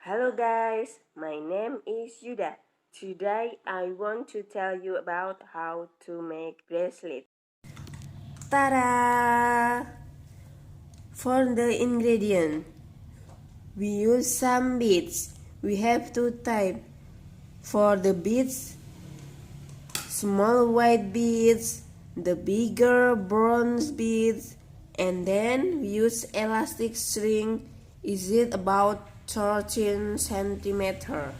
Hello guys, my name is Yuda. Today I want to tell you about how to make bracelet. Ta-da! For the ingredient, we use some beads. We have two types. For the beads, small white beads, the bigger bronze beads, and then we use elastic string. Is it about 13 centimeter?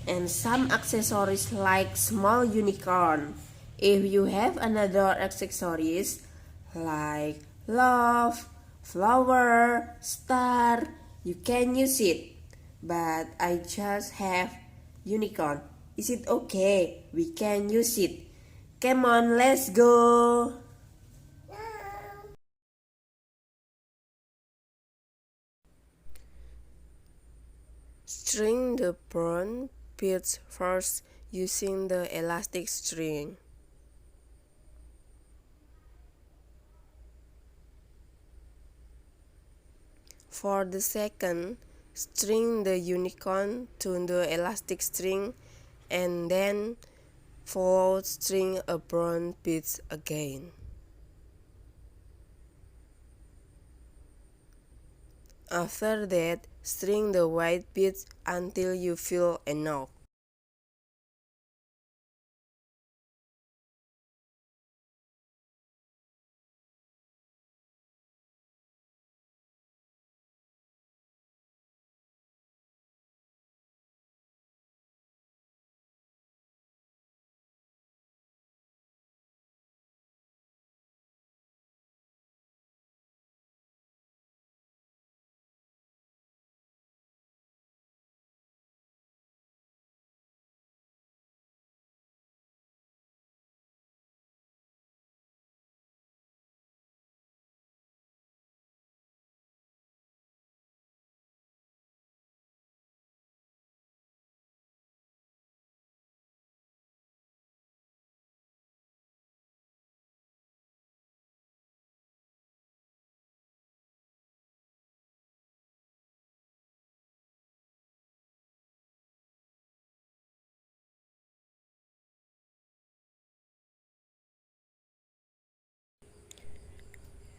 And some accessories like small unicorn. If you have another accessories like love, flower, star, you can use it. But I just have unicorn. Is it okay? We can use it. Come on, let's go. String the bronze beads first using the elastic string. For the second, string the unicorn to the elastic string and then string a bronze beads again. After that, string the white beads until you feel enough.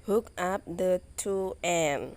Hook up the two ends.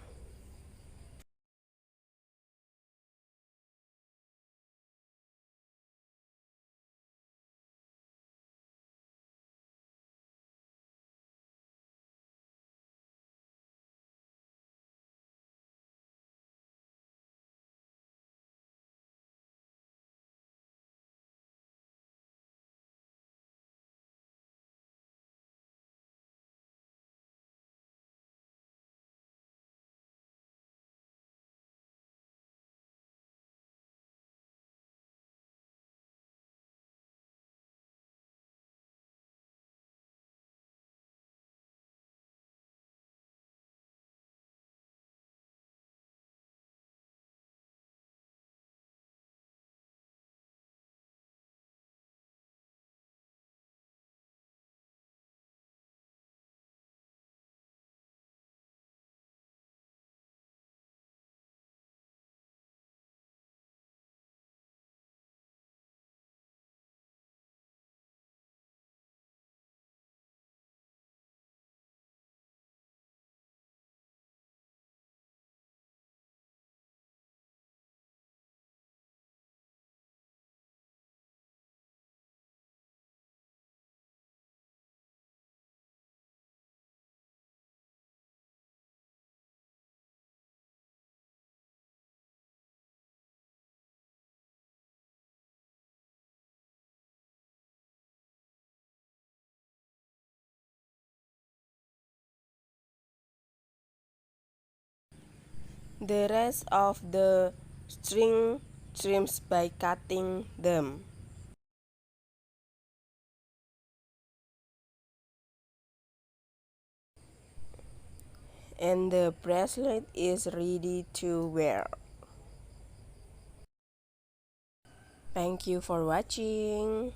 The rest of the string trims by cutting them. And the bracelet is ready to wear. Thank you for watching.